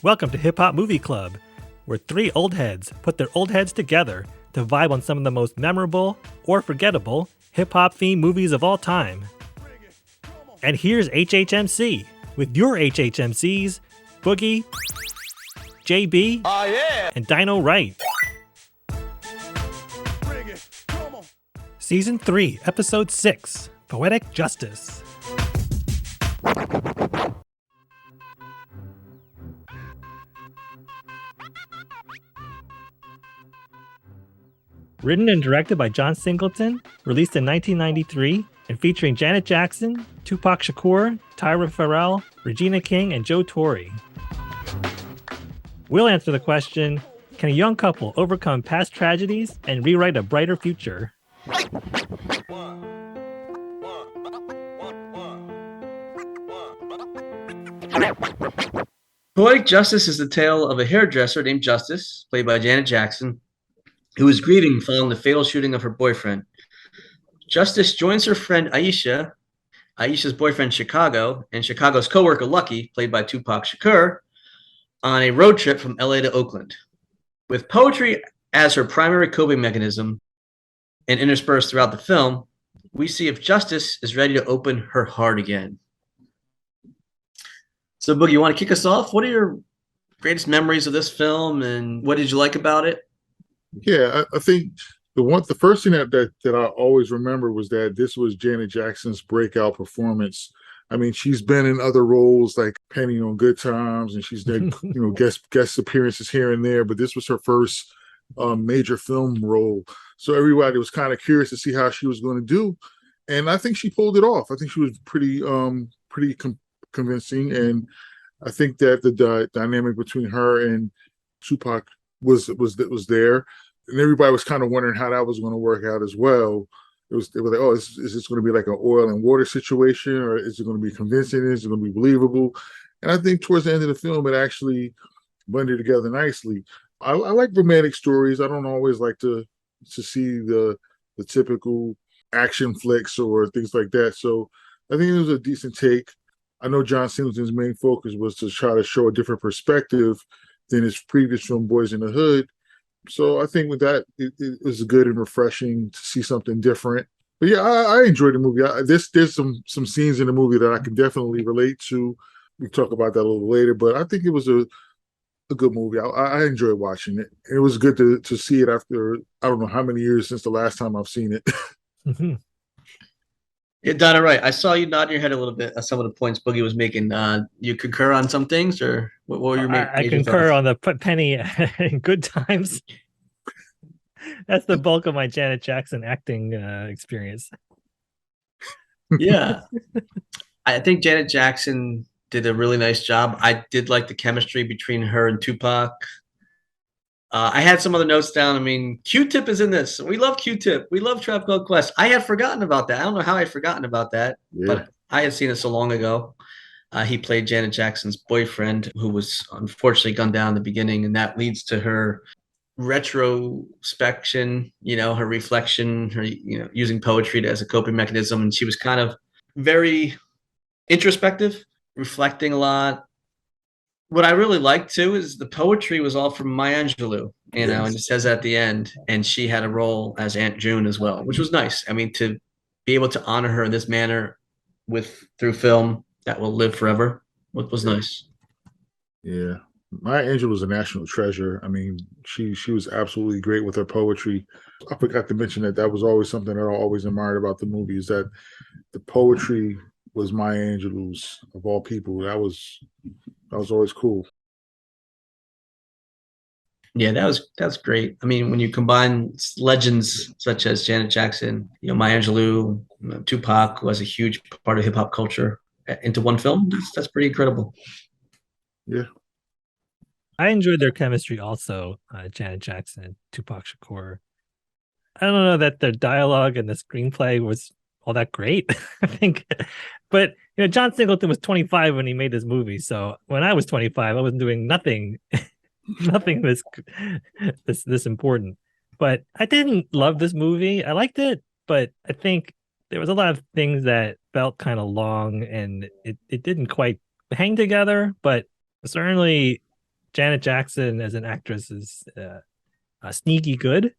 Welcome to Hip Hop Movie Club, where three old heads put their old heads together to vibe on some of the most memorable or forgettable hip hop themed movies of all time. And here's HHMC with your HHMCs, Boogie, JB, and Dino Wright. Season 3, Episode 6, Poetic Justice. Written and directed by John Singleton, released in 1993, and featuring Janet Jackson, Tupac Shakur, Tyra Farrell, Regina King, and Joe Torre. We'll answer the question, can a young couple overcome past tragedies and rewrite a brighter future? Poetic Justice is the tale of a hairdresser named Justice, played by Janet Jackson, who is grieving following the fatal shooting of her boyfriend. Justice joins her friend Aisha, Aisha's boyfriend Chicago, and Chicago's co-worker Lucky, played by Tupac Shakur, on a road trip from LA to Oakland. With poetry as her primary coping mechanism and interspersed throughout the film, we see if Justice is ready to open her heart again. So, Boogie, you want to kick us off? What are your greatest memories of this film, and what did you like about it? Yeah, I think the first thing that I always remember was that this was Janet Jackson's breakout performance. I mean, she's been in other roles like Penny on Good Times, and she's done guest appearances here and there, but this was her first major film role. So everybody was kind of curious to see how she was going to do, and I think she pulled it off. I think she was pretty convincing, and I think that the dynamic between her and Tupac was there. And everybody was kind of wondering how that was going to work out as well. It was like, oh, is this going to be like an oil and water situation, or is it going to be convincing? Is it going to be believable? And I think towards the end of the film, it actually blended together nicely. I like romantic stories. I don't always like to see the typical action flicks or things like that. So I think it was a decent take. I know John Singleton's main focus was to try to show a different perspective than his previous film, Boys in the Hood. So I think with that, it was good and refreshing to see something different. But yeah, I enjoyed the movie. There's some scenes in the movie that I can definitely relate to. We can talk about that a little later, but I think it was a good movie. I enjoyed watching it. It was good to see it after, I don't know how many years since the last time I've seen it. Mm-hmm. Yeah, Donna, right. I saw you nodding your head a little bit at some of the points Boogie was making. You concur on some things, or what were your I concur on the Penny in Good Times. That's the bulk of my Janet Jackson acting experience. Yeah. I think Janet Jackson did a really nice job. I did like the chemistry between her and Tupac. I had some other notes down. I mean, Q-Tip is in this. We love Q-Tip. We love Trap Called Quest. I had forgotten about that. I don't know how I had forgotten about that, but I had seen it so long ago. He played Janet Jackson's boyfriend, who was unfortunately gunned down in the beginning, and that leads to her retrospection, her reflection, her, using poetry as a coping mechanism. And she was kind of very introspective, reflecting a lot. What I really liked too is the poetry was all from Maya Angelou, and it says at the end, and she had a role as Aunt June as well, which was nice. I mean, to be able to honor her in this manner through film that will live forever was nice. Yeah. Maya Angelou was a national treasure. I mean, she was absolutely great with her poetry. I forgot to mention that was always something that I always admired about the movie, is that the poetry was Maya Angelou's, of all people. That was always cool. Yeah, that's great. I mean, when you combine legends such as Janet Jackson, Maya Angelou, Tupac, who was a huge part of hip hop culture, into one film, that's pretty incredible. Yeah. I enjoyed their chemistry also, Janet Jackson, Tupac Shakur. I don't know that their dialogue and the screenplay was all that great, I think. But, John Singleton was 25 when he made this movie. So when I was 25, I wasn't doing nothing this important. But I didn't love this movie. I liked it, but I think there was a lot of things that felt kind of long, and it didn't quite hang together. But Certainly, Janet Jackson as an actress is sneaky good,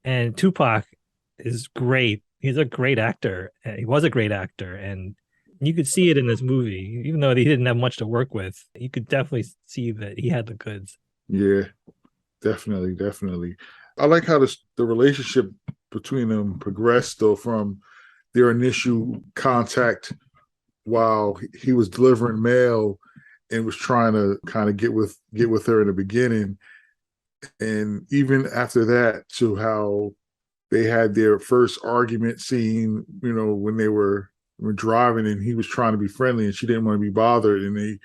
and Tupac is great. He's a great actor. He was a great actor, and you could see it in this movie. Even though he didn't have much to work with, you could definitely see that he had the goods. Yeah, definitely, definitely. I like how the relationship between them progressed though from their initial contact while he was delivering mail and was trying to kind of get with her in the beginning, and even after that to how they had their first argument scene, when they were driving and he was trying to be friendly and she didn't want to be bothered, and they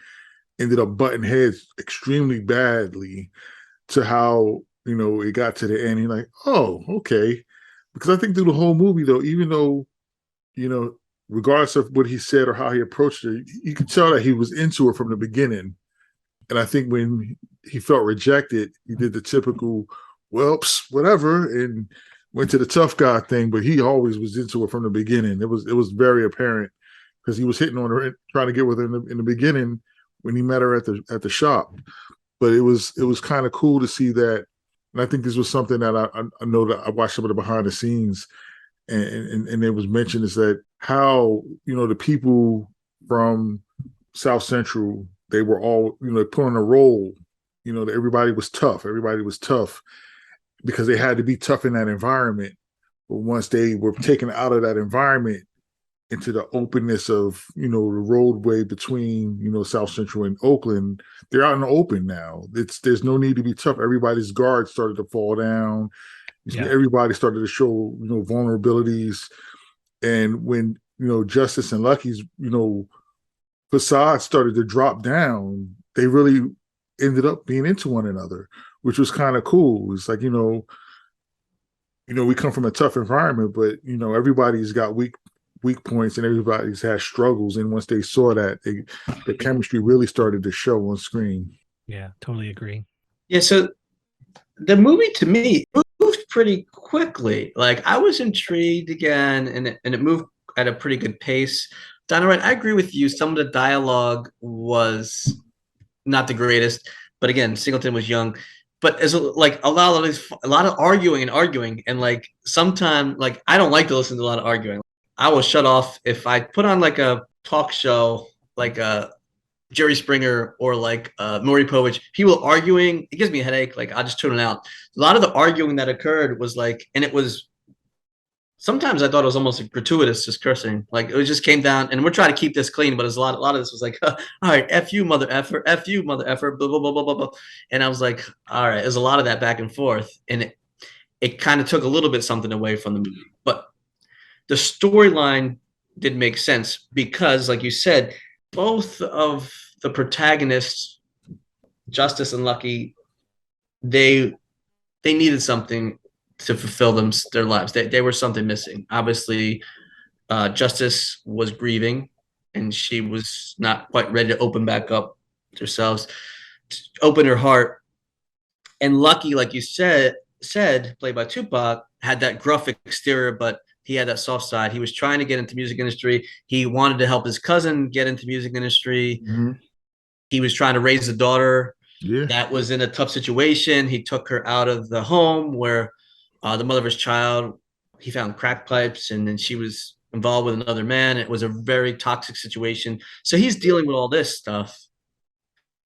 ended up butting heads extremely badly, to how it got to the end. You're like, oh, okay. Because I think through the whole movie though, even though regardless of what he said or how he approached her, you could tell that he was into her from the beginning. And I think when he felt rejected, he did the typical, well, whatever, and went to the tough guy thing. But he always was into her from the beginning. It was very apparent because he was hitting on her, trying to get with her in the beginning when he met her at the shop. But it was kind of cool to see that. And I think this was something that I know that I watched some of the behind the scenes, and it was mentioned, is that how the people from South Central, they were all put on a role, that everybody was tough because they had to be tough in that environment. But once they were taken out of that environment into the openness of the roadway between South Central and Oakland, they're out in the open now. There's no need to be tough. Everybody's guards started to fall down. Yeah. Everybody started to show vulnerabilities, and when Justice and Lucky's facade started to drop down, they really ended up being into one another, which was kind of cool. It's like we come from a tough environment, but everybody's got weak points and everybody's had struggles. And once they saw that, the chemistry really started to show on screen. Yeah, totally agree. Yeah, so the movie to me moved pretty quickly. Like, I was intrigued again, and it moved at a pretty good pace. Donna, right, I agree with you. Some of the dialogue was not the greatest, but again, Singleton was young. But as a lot of arguing, and like sometimes, like, I don't like to listen to a lot of arguing. I will shut off if I put on like a talk show, like a Jerry Springer or like Maury Povich. People arguing, it gives me a headache. Like, I'll just tune it out. A lot of the arguing that occurred was like, and it was, sometimes I thought it was almost like gratuitous, just cursing. Like, it just came down, and we're trying to keep this clean, but a lot of this was like, all right, F you, mother effer, F you, mother effer, blah, blah, blah, blah, blah, blah. And I was like, all right, there's a lot of that back and forth. And it kind of took a little bit something away from the movie. But the storyline did make sense because, like you said, both of the protagonists, Justice and Lucky, they needed something to fulfill their lives. They were something missing. Obviously, Justice was grieving, and she was not quite ready to open back up herself, open her heart. And Lucky, like you said, played by Tupac, had that gruff exterior, but he had that soft side. He was trying to get into music industry. He wanted to help his cousin get into music industry. Mm-hmm. He was trying to raise a daughter that was in a tough situation. He took her out of the home where the mother of his child, he found crack pipes, and then she was involved with another man. It was a very toxic situation. So he's dealing with all this stuff.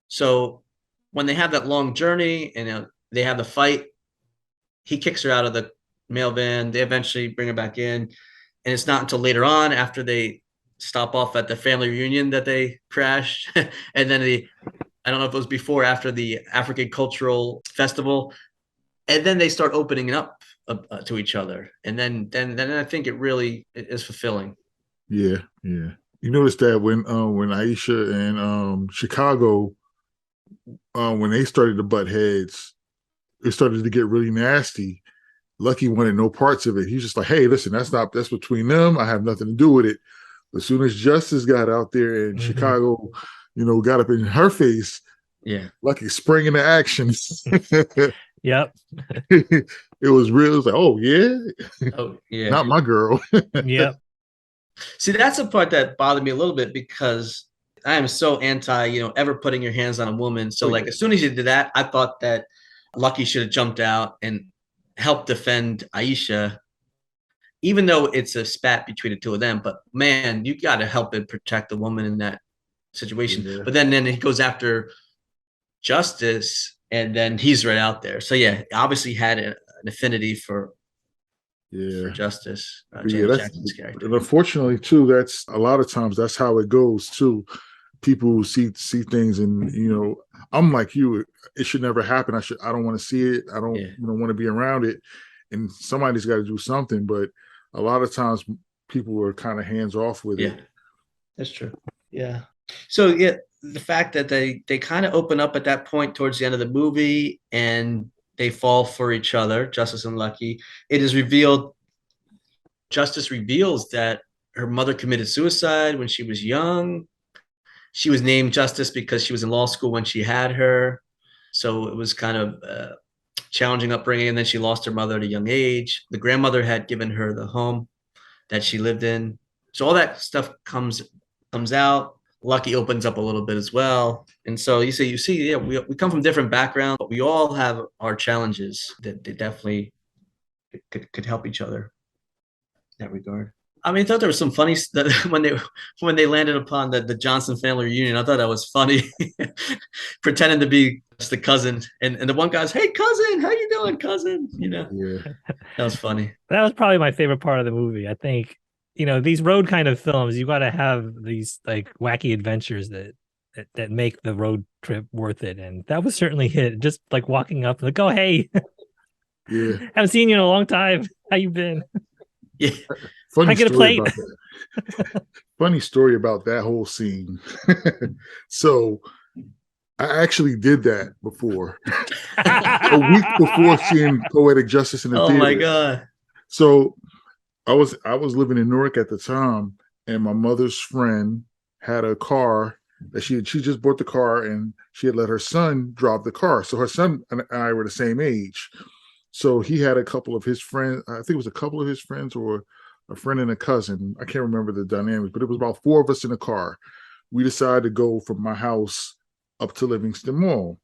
So when they have that long journey and they have the fight, he kicks her out of the mail van. They eventually bring her back in. And it's not until later on, after they stop off at the family reunion, that they crash. And then I don't know if it was before or after the African Cultural Festival. And then they start opening up to each other. And then I think it really is fulfilling. Yeah. You notice that when Aisha and Chicago, when they started to butt heads, it started to get really nasty. Lucky wanted no parts of it. He's just like, hey, listen, that's between them. I have nothing to do with it. As soon as Justice got out there and Chicago, got up in her face, Lucky sprang into action. Yep. It was real. It was like, oh yeah, not my girl. Yep. See, that's the part that bothered me a little bit, because I am so anti, ever putting your hands on a woman. So like as soon as he did that, I thought that Lucky should have jumped out and helped defend Aisha, even though it's a spat between the two of them. But man, you got to help and protect the woman in that situation. Yeah. But then he goes after Justice, and then he's right out there. So yeah, obviously had an affinity for Justice, Janet Jackson's character. And unfortunately, too, that's a lot of times that's how it goes too. People see things, and I'm like you. It should never happen. I don't want to see it. I don't want to be around it. And somebody's got to do something. But a lot of times, people are kind of hands off with it. That's true. Yeah. So yeah, the fact that they kind of open up at that point towards the end of the movie, and they fall for each other, Justice and Lucky. It is revealed. Justice reveals that her mother committed suicide when she was young. She was named Justice because she was in law school when she had her. So it was kind of challenging upbringing. And then she lost her mother at a young age. The grandmother had given her the home that she lived in. So all that stuff comes out. Lucky opens up a little bit as well. And so you see, yeah, we come from different backgrounds, but we all have our challenges that they definitely could help each other in that regard. I mean, I thought there was some funny when they landed upon the Johnson family reunion. I thought that was funny, pretending to be just the cousin, and the one guy's, "Hey, cousin, how you doing, cousin?" That was funny. That was probably my favorite part of the movie. I think these road kind of films, you got to have these like wacky adventures that make the road trip worth it, and that was certainly hit. Just like walking up, like, "Oh, hey, haven't seen you in a long time. How you been?" Yeah. Funny story about that. Funny story about that whole scene. So I actually did that before. A week before seeing Poetic Justice in the theater. Oh my God. So I was living in Newark at the time, and my mother's friend had a car that she just bought the car, and she had let her son drive the car. So her son and I were the same age. So he had a couple of his friends. I think it was a couple of his friends, or a friend and a cousin. I can't remember the dynamics, but it was about 4 of us in the car. We decided to go from my house up to Livingston Mall.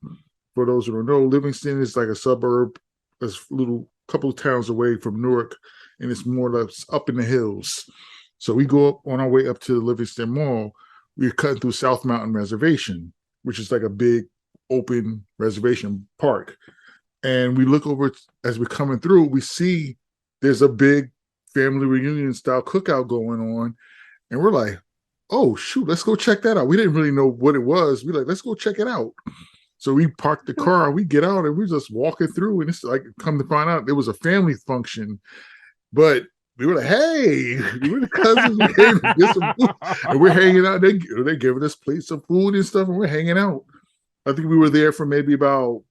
For those who don't know, Livingston is like a suburb, a little couple of towns away from Newark, and it's more or less up in the hills. So we go up on our way up to the Livingston Mall. We're cutting through South Mountain Reservation, which is like a big open reservation park. And we look over as we're coming through, we see there's a big family reunion style cookout going on. And we're like, oh, shoot, let's go check that out. We didn't really know what it was. We're like, let's go check it out. So we parked the car, we get out, and we're just walking through. And it's like, come to find out, there was a family function. But we were like, hey, we're the cousins. We came to get some food. And we're hanging out. They're giving us plates of food and stuff, and we're hanging out. I think we were there for maybe about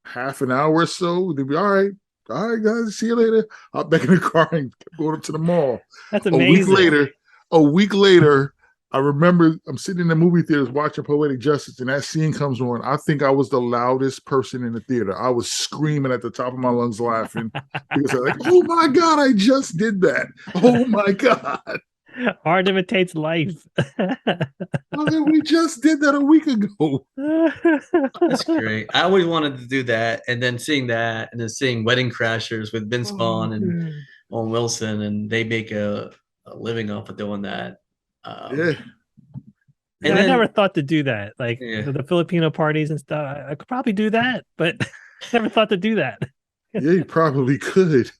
half an hour or so. They'd be all right, guys, see you later. Hop back in the car and go up to the mall. That's amazing. A week later, I remember I'm sitting in the movie theaters watching Poetic Justice, and that scene comes on. I think I was the loudest person in the theater. I was screaming at the top of my lungs laughing because I'm like, oh my God, I just did that. Oh my God. Art imitates life. We just did that a week ago. That's great. I always wanted to do that, and then seeing that, and then seeing Wedding Crashers with Vince Vaughn and Owen Wilson, and they make a living off of doing that. And I never thought to do that. Like the Filipino parties and stuff, I could probably do that, but never thought to do that. Yeah, you probably could.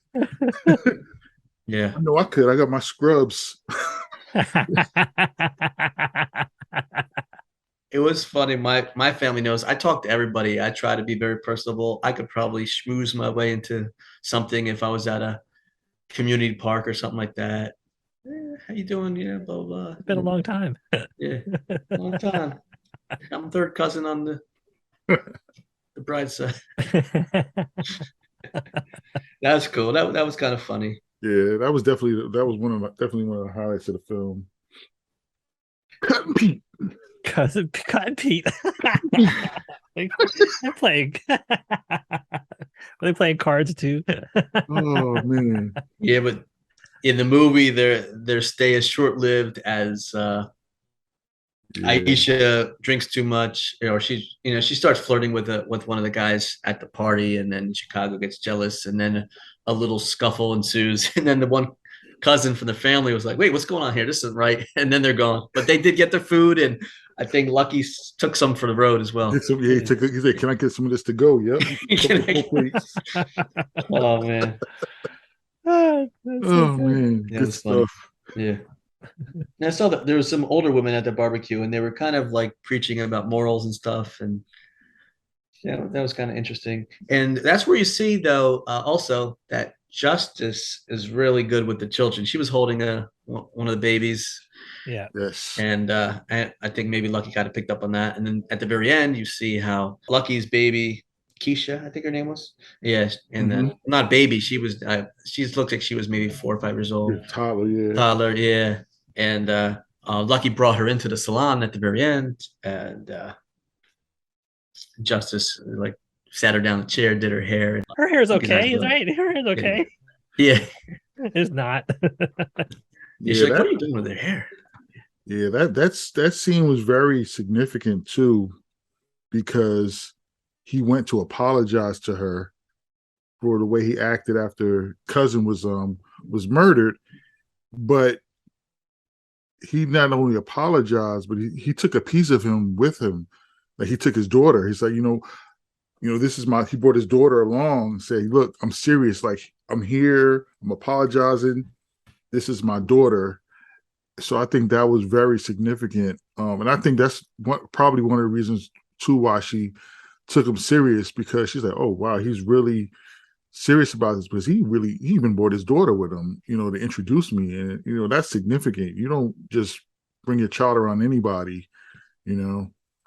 Yeah. No, I could. I got my scrubs. It was funny. My family knows I talk to everybody. I try to be very personable. I could probably schmooze my way into something if I was at a community park or something like that. How you doing? Yeah, blah, blah. It's been a long time. Yeah, long time. I'm third cousin on the bride's side. That's cool. That was kind of funny. Yeah, that was one of the highlights of the film. Cut and Pete. Cut and Pete. They're playing. They're playing cards too. Oh man. Yeah, but in the movie, their stay is short lived as Yeah. Aisha drinks too much, or she starts flirting with one of the guys at the party, and then Chicago gets jealous, and then a little scuffle ensues, and then the one cousin from the family was like, "Wait, what's going on here? This isn't right." And then they're gone, but they did get their food, and I think Lucky took some for the road as well. Get some, yeah, he said, "Can I get some of this to go?" Yep. Couple plates. Oh man, That's so Oh good. man, that good was funny. stuff. Yeah. And I saw that there was some older women at the barbecue, and they were kind of like preaching about morals and stuff, and yeah, that was kind of interesting. And that's where you see, though, also that Justice is really good with the children. She was holding one of the babies, Yeah. Yes. and I think maybe Lucky kind of picked up on that. And then at the very end, you see how Lucky's baby, Keisha, I think her name was, yeah, and Mm-hmm. then not baby, she looked like she was maybe 4 or 5 years Yeah, old, Tyler, yeah. toddler, yeah, and Lucky brought her into the salon at the very end, and Justice like sat her down in the chair, did her hair. And Her hair's Lucky's okay, actually like, right? Her hair's okay. yeah. It's not. Yeah, she's Yeah, like, what are you doing with her hair? that scene was very significant too, because he went to apologize to her for the way he acted after cousin was murdered, but he not only apologized, but he took a piece of him with him. Like he took his daughter. He's like, this is he brought his daughter along and said, look, I'm serious. Like, I'm here. I'm apologizing. This is my daughter. So I think that was very significant. And I think that's probably one of the reasons too why she took him serious, because she's like, oh, wow, he's really serious about this, because he even brought his daughter with him, to introduce me. And, that's significant. You don't just bring your child around anybody,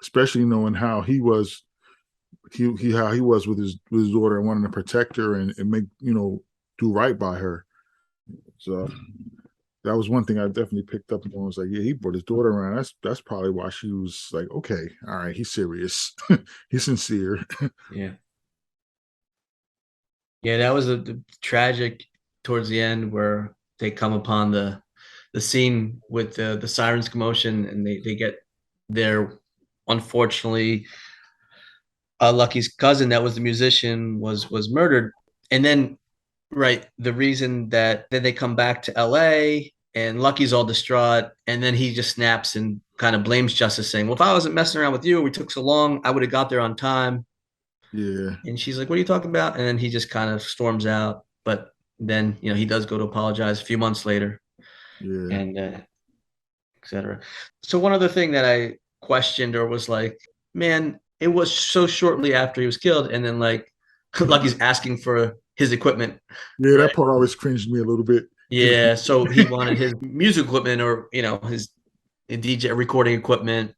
especially knowing how he was how he was with his daughter and wanting to protect her and make do right by her. So that was one thing I definitely picked up on. Was like, yeah, he brought his daughter around. That's probably why she was like, okay, all right, he's serious, he's sincere. Yeah. Yeah, that was a tragic towards the end where they come upon the scene with the sirens commotion, and they get there. Unfortunately, Lucky's cousin, that was the musician, was murdered. And then, right, the reason that then they come back to LA and Lucky's all distraught, and then he just snaps and kind of blames Justice, saying, "Well, if I wasn't messing around with you, we took so long, I would have got there on time." Yeah, And she's like, "What are you talking about?" And then he just kind of storms out. But then, he does go to apologize a few months later, yeah, and etc. So one other thing that I questioned or was like, man, it was so shortly after he was killed, and then like Lucky's asking for his equipment. yeah. Right? That part always cringed me a little bit. Yeah, so he wanted his music equipment, or his DJ recording equipment.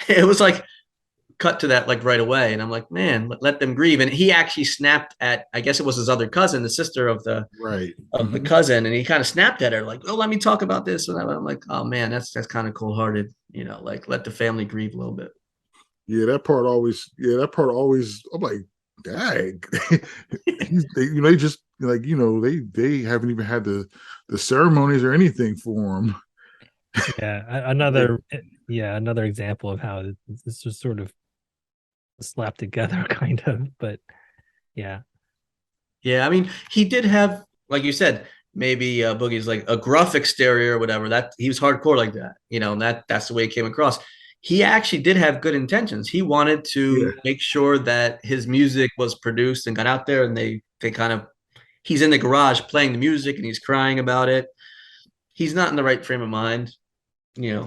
It was like cut to that like right away, and I'm like, man, let them grieve. And he actually snapped at, I guess it was his other cousin, the sister of the Right. the cousin, and he kind of snapped at her like, "Oh, let me talk about this." And I'm like, "Oh man, that's kind of cold hearted, like let the family grieve a little bit." Yeah, that part always. Yeah, that part always. I'm like, dang. They just like they haven't even had the ceremonies or anything for him. Yeah, another example of how this was sort of slapped together, kind of. But yeah, Yeah, I mean, he did have, like you said, maybe Boogie's like a gruff exterior or whatever. That he was hardcore like that, and that's the way it came across. He actually did have good intentions. He wanted to Yeah. make sure that his music was produced and got out there, and they kind of he's in the garage playing the music and he's crying about it. He's not in the right frame of mind,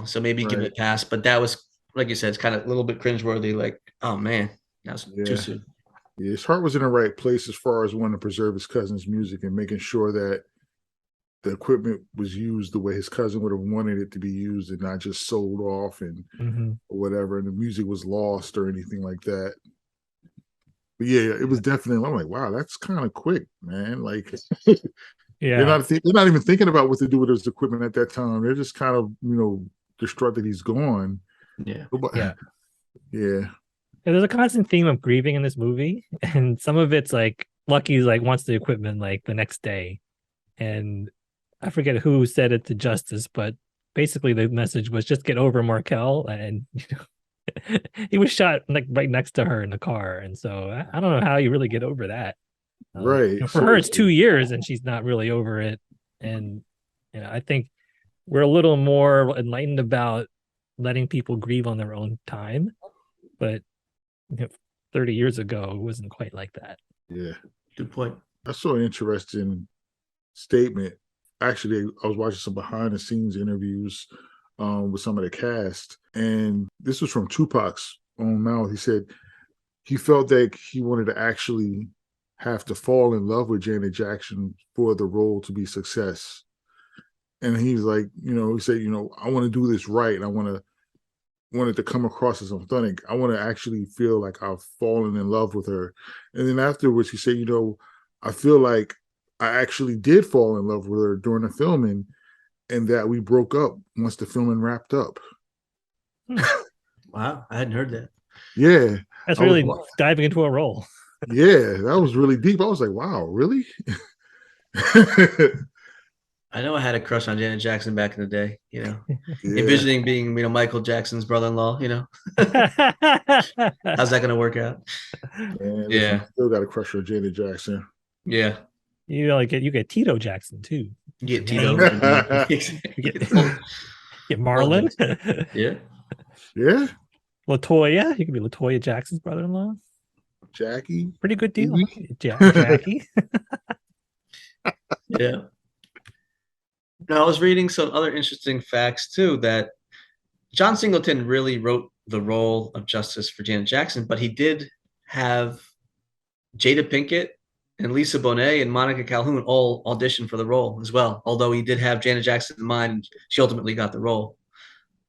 so maybe give it Right. a pass. But that was, like you said, it's kind of a little bit cringeworthy. Like, oh man, that was too Yeah. soon. Yeah. His heart was in the right place as far as wanting to preserve his cousin's music and making sure that the equipment was used the way his cousin would have wanted it to be used and not just sold off and or whatever, and the music was lost or anything like that. But yeah, it was definitely. I'm like, wow, that's kind of quick, man. Like, yeah, they're not even thinking about what to do with his equipment at that time. They're just kind of distraught that he's gone. Yeah. yeah. Yeah. There's a constant theme of grieving in this movie, and some of it's like Lucky's like wants the equipment like the next day, and I forget who said it to Justice, but basically the message was just get over Markel, and he was shot like right next to her in the car, and so I don't know how you really get over that. Right. For her, it's 2 years, and she's not really over it. And I think we're a little more enlightened about letting people grieve on their own time, but 30 years ago, it wasn't quite like that. Yeah. Good point. I saw an interesting statement. Actually, I was watching some behind the scenes interviews with some of the cast, and this was from Tupac's own mouth. He said he felt that he wanted to actually have to fall in love with Janet Jackson for the role to be success. And he's like, he said, I want to do this right. And I want it to come across as authentic. I want to actually feel like I've fallen in love with her. And then afterwards, he said, I feel like I actually did fall in love with her during the filming, and that we broke up once the filming wrapped up. Wow, I hadn't heard that. Yeah. That's really diving into a role. Yeah, that was really deep. I was like, wow, really? I know I had a crush on Janet Jackson back in the day, envisioning being, Michael Jackson's brother-in-law, How's that going to work out? Man, listen, still got a crush on Janet Jackson. Yeah. You get Tito Jackson too. You get Tito. Get Marlon. Yeah. Yeah. LaToya. You can be LaToya Jackson's brother-in-law. Jackie. Pretty good deal. Jackie. Yeah. Now, I was reading some other interesting facts too, that John Singleton really wrote the role of Justice for Janet Jackson, but he did have Jada Pinkett and Lisa Bonet and Monica Calhoun all audition for the role as well. Although he did have Janet Jackson in mind, she ultimately got the role.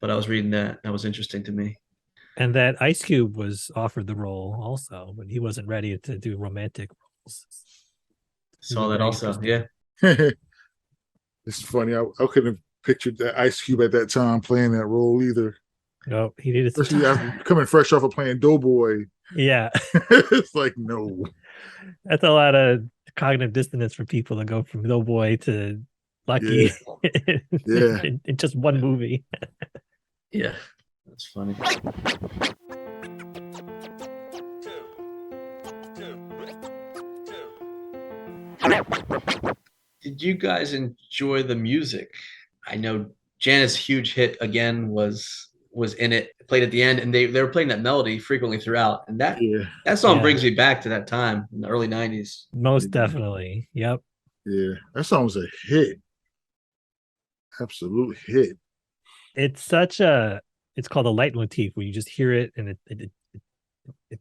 But I was reading that. That was interesting to me. And that Ice Cube was offered the role also, but he wasn't ready to do romantic roles. Saw that also, yeah. It's funny. I couldn't have pictured that Ice Cube at that time playing that role either. No, he needed to coming fresh off of playing Doughboy. Yeah. It's like, no. That's a lot of cognitive dissonance for people to go from Doughboy to Lucky in just one movie. Yeah, that's funny. Did you guys enjoy the music? I know Janet's huge hit again was in it, played at the end, and they were playing that melody frequently throughout. And that song brings me back to that time in the early 90s. Most definitely. Yep. Yeah. That song was a hit. Absolute hit. It's it's called a leitmotif, where you just hear it and it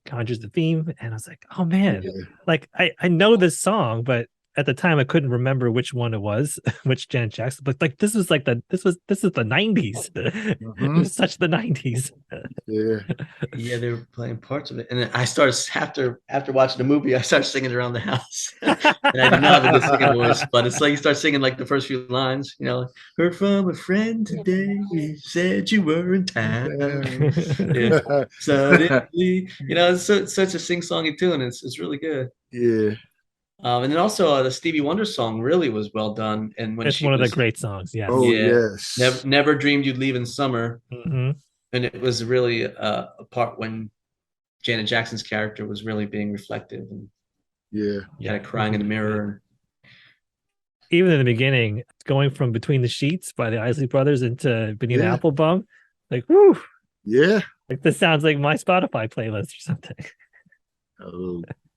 conjures the theme. And I was like, oh man, like I know this song, but at the time I couldn't remember which one it was, which Janet Jackson, but like this is the 90s. It was such the 90s. Yeah, they were playing parts of it. And then I started after watching the movie, I started singing around the house. And I did not have a good singing voice, but it's like you start singing like the first few lines, heard from a friend today, said you were in town. Suddenly, it's such a sing-songy tune. It's really good. Yeah. And then also the Stevie Wonder song really was well done. And when it's one of the great songs. Yes. Oh, yes. Never dreamed you'd leave in summer. Mm-hmm. And it was really a part when Janet Jackson's character was really being reflective and kind of crying in the mirror. Even in the beginning, going from Between the Sheets by the Isley Brothers into Benita Applebaum, like, whoo. Yeah. Like this sounds like my Spotify playlist or something.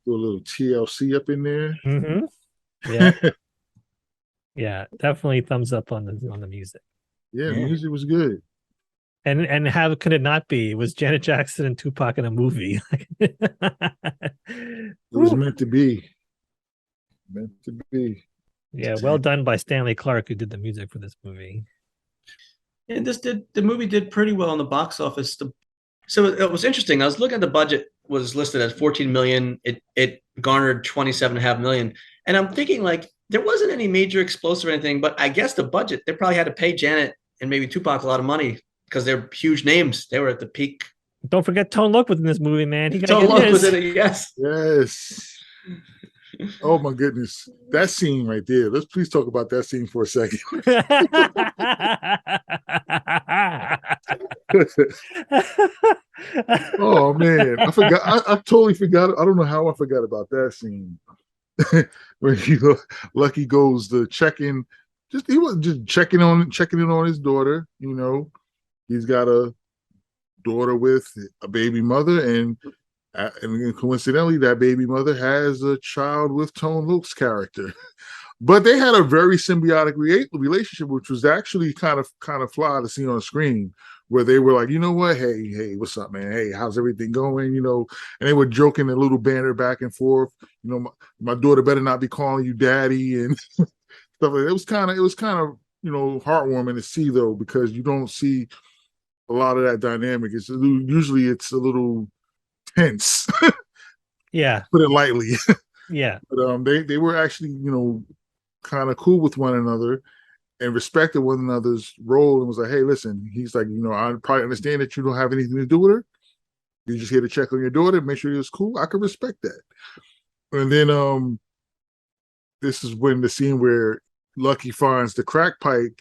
Do a little TLC up in there. Mm-hmm. Yeah. Yeah, definitely thumbs up on the music. Yeah, the music was good. And how could it not be? It was Janet Jackson and Tupac in a movie. It was meant to be. Meant to be. Yeah, well done by Stanley Clarke, who did the music for this movie. And the movie did pretty well in the box office. So it was interesting. I was looking at the budget was listed at 14 million. It garnered 27.5 million. And I'm thinking like there wasn't any major explosive or anything, but I guess the budget, they probably had to pay Janet and maybe Tupac a lot of money because they're huge names. They were at the peak. Don't forget Tone Loc was in this movie, man. Tone Loc was in it, yes. Yes. Oh my goodness, that scene right there. Let's please talk about that scene for a second. Oh man, I forgot. I totally forgot. I don't know how I forgot about that scene. When Lucky goes to check in, he was just checking in on his daughter. He's got a daughter with a baby mother, and coincidentally, that baby mother has a child with Tone Loc's character. But they had a very symbiotic relationship, which was actually kind of fly to see on screen, where they were like, you know what, hey, what's up, man? Hey, how's everything going? And they were joking a little banter back and forth. My daughter better not be calling you daddy and stuff like that. It was kind of heartwarming to see though, because you don't see a lot of that dynamic. Usually it's a little tense. Yeah. Put it lightly. Yeah. But they were actually, kind of cool with one another and respected one another's role, and was like, hey, listen, he's like, I probably understand that you don't have anything to do with her. You're just here to check on your daughter, make sure it's cool. I can respect that. And then this is when the scene where Lucky finds the crack pipe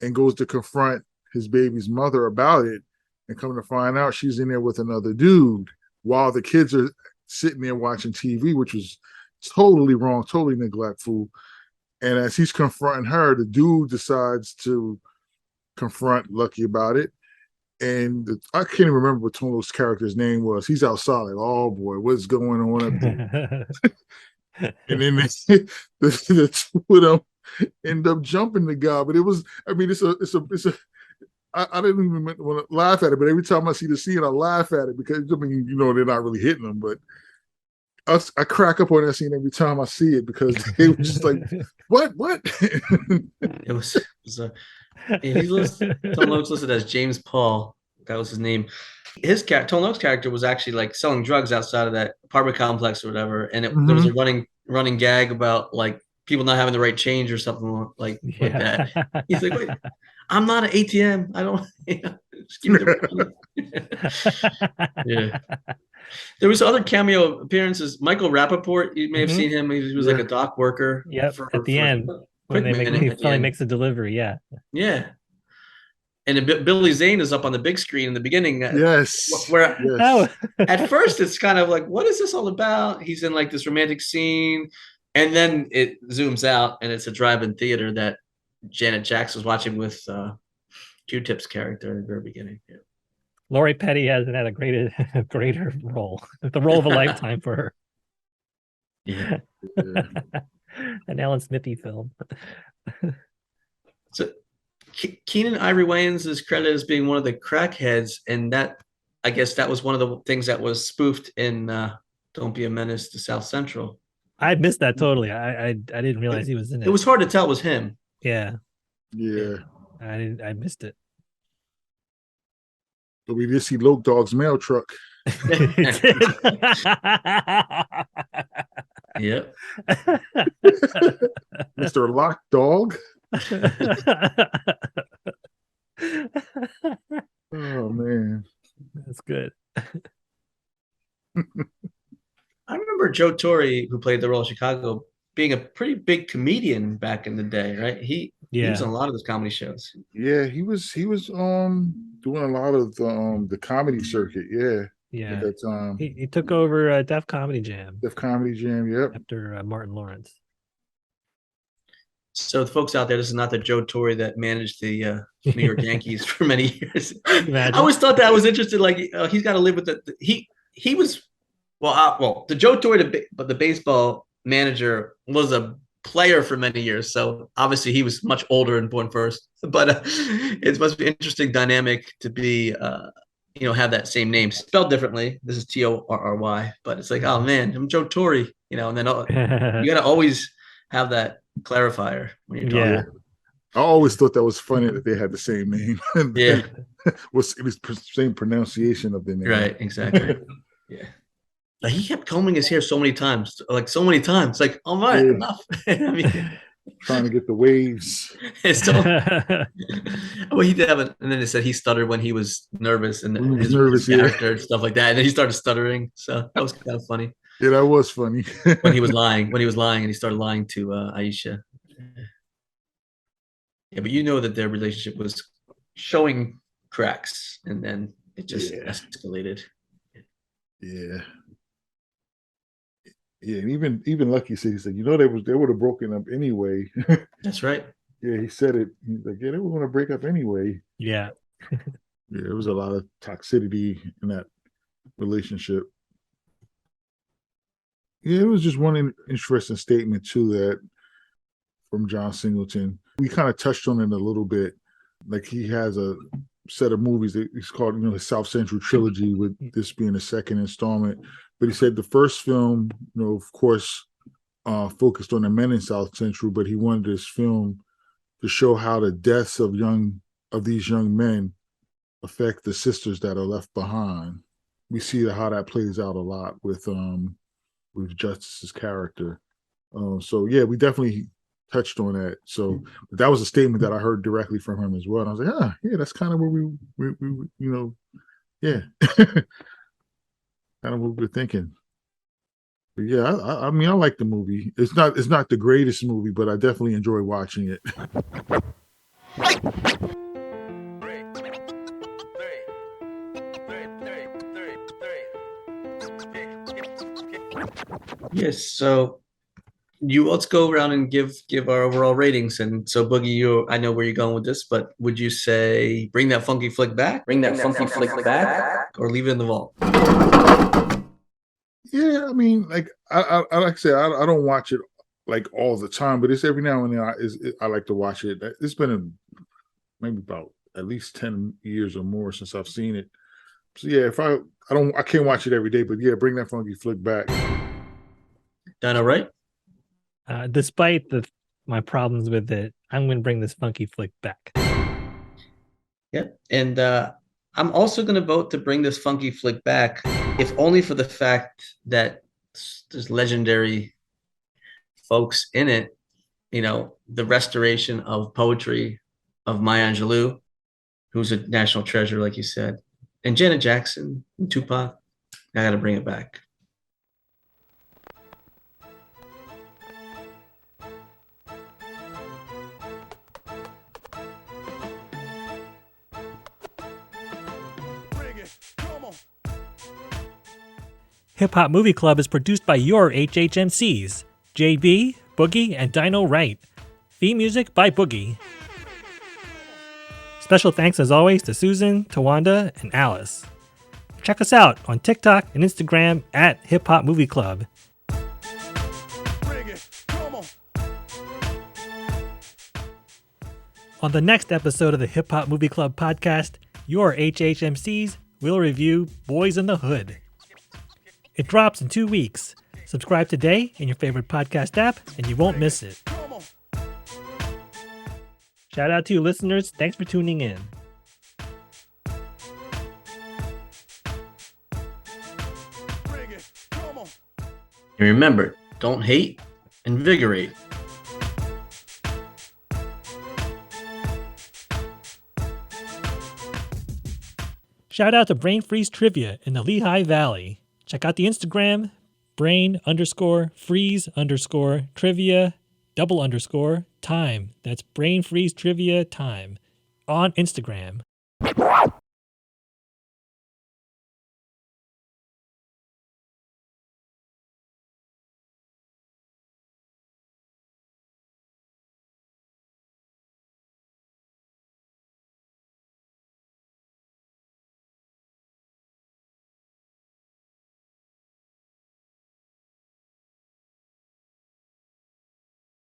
and goes to confront his baby's mother about it, and come to find out she's in there with another dude while the kids are sitting there watching TV, which was totally wrong, totally neglectful. And as he's confronting her, the dude decides to confront Lucky about it. And I can't even remember what Tono's character's name was. He's outside like, oh boy, what's going on up there? And then the two of them end up jumping the guy. But it was, I mean, it's a I didn't even want to laugh at it, but every time I see the scene, I laugh at it because, I mean, they're not really hitting them, but I crack up on that scene every time I see it because they were just like, what? It was he's listed, Tone Loc's listed as James Paul. That was his name. Tone Loc's character was actually like selling drugs outside of that apartment complex or whatever, and there was a running gag about like people not having the right change or something like that. He's like, wait, I'm not an ATM. I don't. Just give me the money. Yeah. There was other cameo appearances. Michael Rappaport, you may have seen him. He was like a dock worker. Yep. At the end, when he finally makes a delivery. Yeah. Yeah. And Billy Zane is up on the big screen in the beginning. Yes. Where at first it's kind of like, what is this all about? He's in like this romantic scene, and then it zooms out, and it's a drive-in theater that Janet Jackson was watching with Q-Tip's character in the very beginning. Yeah. Lori Petty hasn't had a greater role. The role of a lifetime for her. Yeah. An Alan Smithy film. So Keenan Ivory Wayans is credited as being one of the crackheads, and that, I guess, that was one of the things that was spoofed in Don't Be a Menace to South Central. I missed that totally. I didn't realize he was in it. It was hard to tell it was him. Yeah. I missed it. But we did see Loke Dog's mail truck. Yep. Mr. Lock Dog. Oh man, that's good. I remember Joe Torre, who played the role of Chicago, being a pretty big comedian back in the day, right? He was on a lot of those comedy shows. Yeah, he was doing a lot of the comedy circuit. Yeah. At that time, he took over Def Comedy Jam. Yep. After Martin Lawrence. So the folks out there, this is not the Joe Torre that managed the New York Yankees for many years. I always thought that was interesting. Like he's got to live with he was the Joe Torre, but the baseball manager was a player for many years. So obviously he was much older and born first. But it must be an interesting dynamic to be have that same name spelled differently. This is Torry, but it's like, oh man, I'm Joe Torre. And then you got to always have that clarifier when you're talking. Yeah. I always thought that was funny that they had the same name. Yeah. It was the same pronunciation of the name. Right, exactly. Yeah. Like he kept combing his hair so many times. Like, all right, enough. I mean, trying to get the waves. Well, he did have it, and then they said he stuttered when he was nervous and his nervous character and stuff like that. And then he started stuttering. So that was kind of funny. Yeah, that was funny. when he was lying, and he started lying to Aisha. Yeah, but you know that their relationship was showing cracks, and then it just escalated. Yeah. Yeah, and even Lucky said, he said, they would have broken up anyway. That's right. Yeah, he said it. He's like, yeah, they were going to break up anyway. Yeah. Yeah, there was a lot of toxicity in that relationship. Yeah, it was just one interesting statement too that from John Singleton. We kind of touched on it a little bit. Like he has a set of movies that he's called, his South Central trilogy, with this being the second installment. But he said the first film, of course, focused on the men in South Central, but he wanted this film to show how the deaths of these young men affect the sisters that are left behind. We see how that plays out a lot with Justice's character. So yeah, we definitely touched on that. So that was a statement that I heard directly from him as well. And I was like, yeah, that's kind of where we yeah, kind of what we're thinking. But yeah, I mean, I like the movie. It's not the greatest movie, but I definitely enjoy watching it. Yes. So let's go around and give our overall ratings. And so Boogie, I know where you're going with this, but would you say bring that funky flick back? Bring that funky flick back, or leave it in the vault? Yeah, I mean, like I like I said, I don't watch it like all the time, but it's every now and then I like to watch it. It's been maybe about at least 10 years or more since I've seen it. So yeah, if I can't watch it every day, but yeah, bring that funky flick back. Dino, right? Despite my problems with it, I'm going to bring this funky flick back. Yep. And I'm also going to vote to bring this funky flick back, if only for the fact that there's legendary folks in it. The restoration of poetry of Maya Angelou, who's a national treasure, like you said, and Janet Jackson and Tupac. I got to bring it back. Hip Hop Movie Club is produced by your HHMCs, JB, Boogie, and Dino Wright. Theme music by Boogie. Special thanks as always to Susan, Towanda, and Alice. Check us out on TikTok and Instagram at Hip Hop Movie Club. On the next episode of the Hip Hop Movie Club podcast, your HHMCs will review Boys in the Hood. It drops in 2 weeks. Subscribe today in your favorite podcast app and you won't miss it. Shout out to you listeners. Thanks for tuning in. And remember, don't hate, invigorate. Shout out to Brain Freeze Trivia in the Lehigh Valley. Check out the Instagram, brain_freeze_trivia_time. That's Brain Freeze Trivia Time on Instagram.